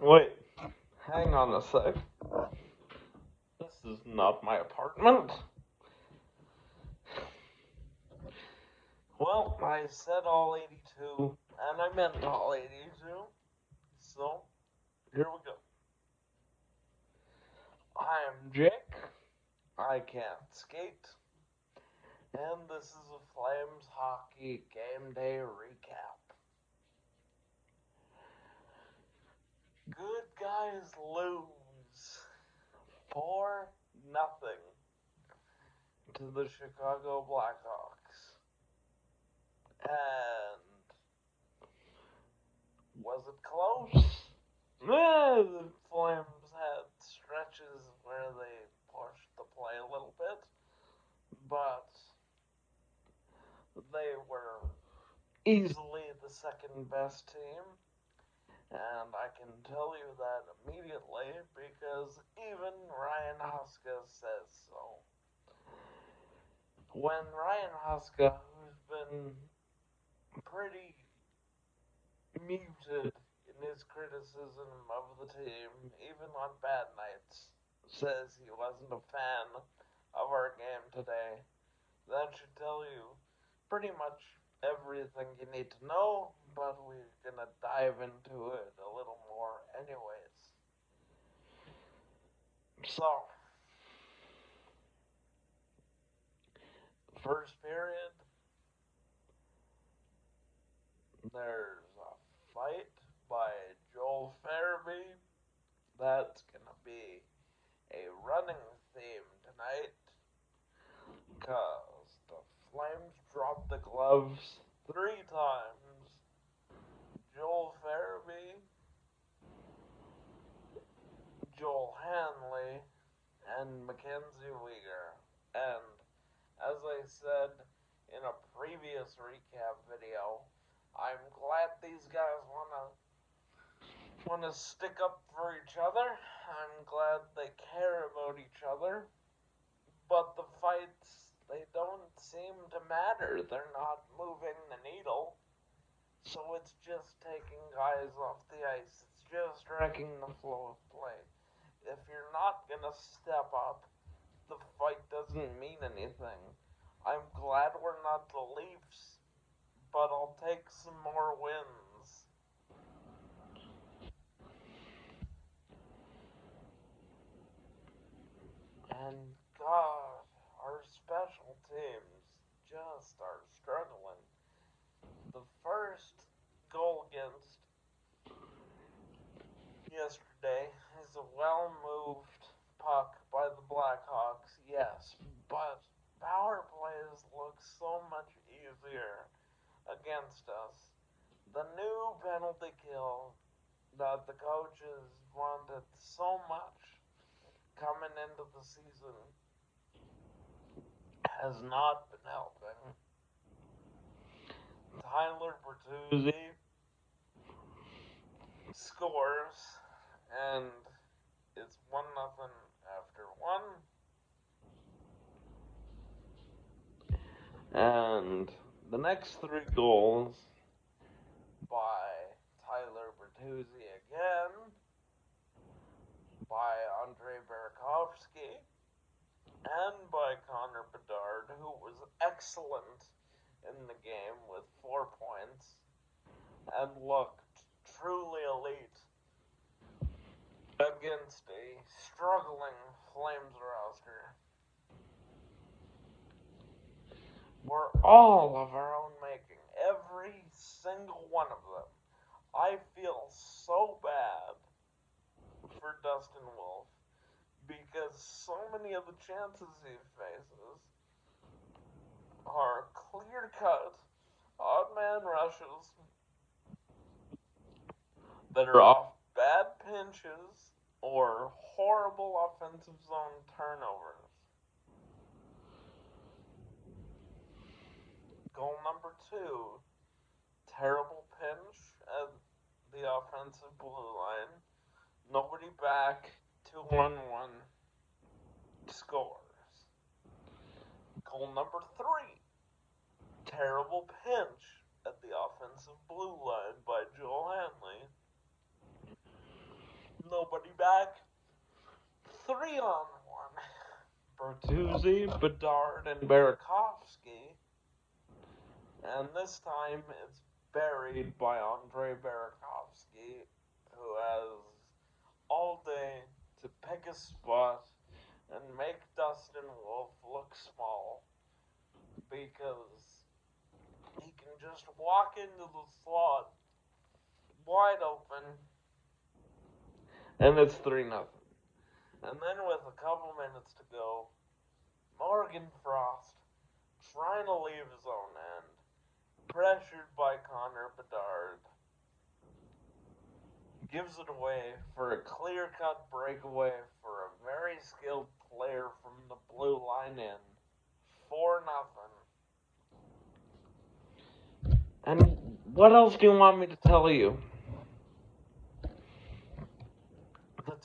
Wait, hang on a sec. This is not my apartment. Well, I said all 82, and I meant all 82, so here we go. I'm Jake, I can't skate, and this is a Flames hockey game day recap. Good guys lose 4-0 to the Chicago Blackhawks. And was it close? The Flames had stretches where they pushed the play a little bit, but they were easily the second best team. And I can tell you that immediately because even Ryan Huska says so. When Ryan Huska, who's been pretty muted in his criticism of the team, even on bad nights, says he wasn't a fan of our game today, that should tell you pretty much everything you need to know, but we're gonna dive into it a little more anyways. So, first period, there's a fight by Joel Farabee. That's gonna be a running theme tonight, because the Flames dropped the gloves 3 times. Joel Farabee, Joel Hanley, and Mackenzie Weegar. And as I said in a previous recap video, I'm glad these guys wanna stick up for each other. I'm glad they care about each other. But the fights, they don't seem to matter. They're not moving the needle. So it's just taking guys off the ice. It's just wrecking the flow of play. If you're not gonna step up, the fight doesn't mean anything. I'm glad we're not the Leafs, but I'll take some more wins. And God, our special teams just are struggling. The first goal against yesterday is a well-moved puck by the Blackhawks, yes, but power plays look so much easier against us. The new penalty kill that the coaches wanted so much coming into the season has not been helping. Tyler Bertuzzi scores, and it's 1-0 after 1. And the next 3 goals by Tyler Bertuzzi again, by Andrei Burakovsky, and by Connor Bedard, who was excellent in the game with 4 points and looked truly elite against a struggling Flames roster. Were all of our own making, every single one of them. I feel so bad for Dustin Wolf because so many of the chances he faces are clear-cut, odd-man rushes that are off bad pinches or horrible offensive zone turnovers. Goal number 2, terrible pinch at the offensive blue line. Nobody back, 2-on-1, scores. Goal number 3, terrible pinch at the offensive blue line by Joel Hanley. Bertuzzi, Bedard, and Burakovsky. And this time it's buried by Andrei Burakovsky, who has all day to pick a spot and make Dustin Wolf look small, because he can just walk into the slot wide open, and it's 3-0. And then with a couple minutes to go, Morgan Frost, trying to leave his own end, pressured by Connor Bedard, gives it away for a clear-cut breakaway for a very skilled player from the blue line in. 4-0. And what else do you want me to tell you? The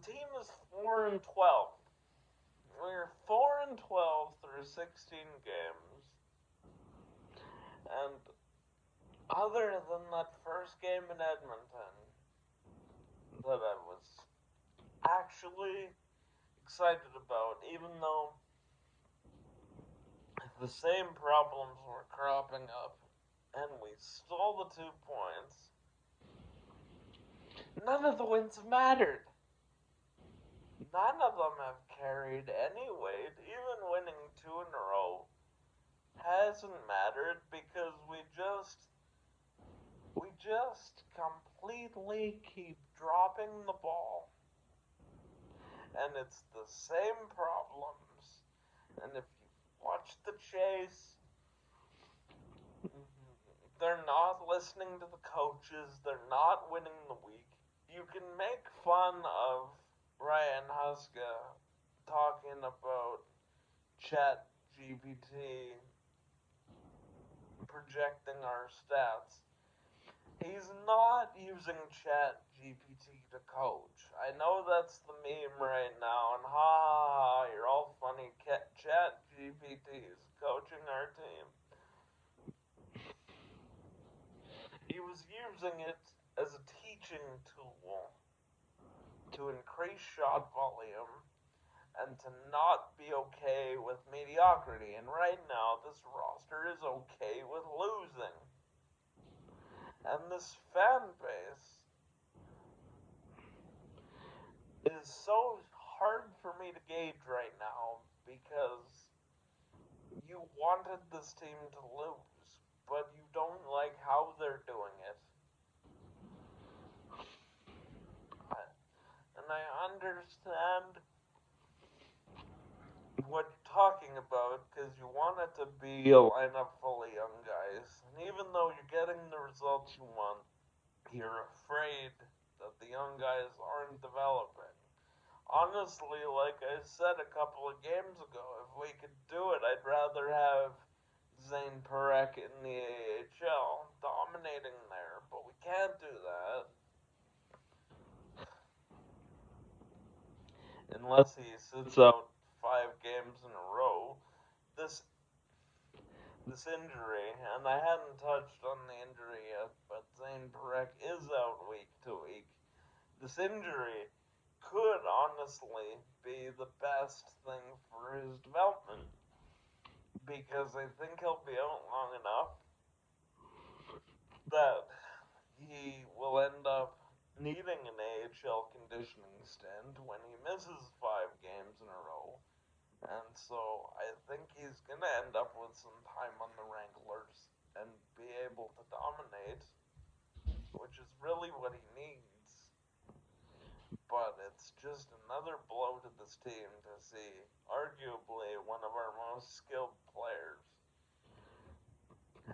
team is 4-12. We're 4-12 through 16 games. And other than that first game in Edmonton that I was actually excited about, even though the same problems were cropping up and we stole the 2 points, none of the wins mattered. None of them have carried any weight. Even winning 2 in a row hasn't mattered, because we just completely keep dropping the ball. And it's the same problems. And if you watch the chase, they're not listening to the coaches. They're not winning the week. You can make fun of Ryan Huska talking about Chat GPT projecting our stats. He's not using Chat GPT to coach. I know that's the meme right now, and you're all funny. Chat GPT is coaching our team. He was using it as a teaching tool to increase shot volume and to not be okay with mediocrity. And right now, this roster is okay with losing. And this fan base is so hard for me to gauge right now, because you wanted this team to lose, but you don't like how they're doing it. And I understand what you're talking about, because you want it to be a lineup full of young guys. And even though you're getting the results you want, you're afraid that the young guys aren't developing. Honestly, like I said a couple of games ago, if we could do it, I'd rather have Zane Parekh in the AHL dominating there, but we can't do that. Unless he sits out 5 games in a row. This injury, and I hadn't touched on the injury yet, but Zane Parekh is out week to week. This injury could honestly be the best thing for his development, because I think he'll be out long enough that he will end up needing an AHL conditioning stint when he misses 5 games in a row. And so I think he's going to end up with some time on the Wranglers and be able to dominate, which is really what he needs. But it's just another blow to this team to see arguably one of our most skilled players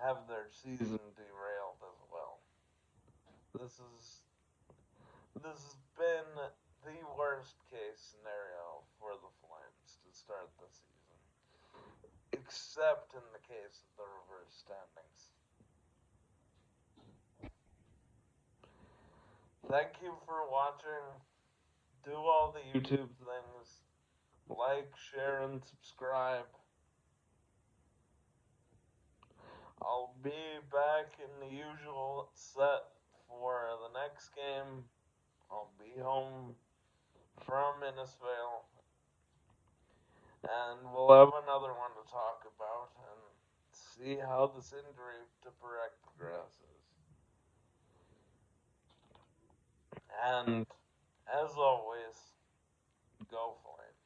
have their season derailed as well. This has been the worst case scenario for the Flames to start the season, except in the case of the reverse standings. Thank you for watching. Do all the YouTube things. Like, share, and subscribe. I'll be back in the usual set for the next game. I'll be home from Innisfail And we'll have another one to talk about and see how this injury to Perek progresses. And as always, go Flames.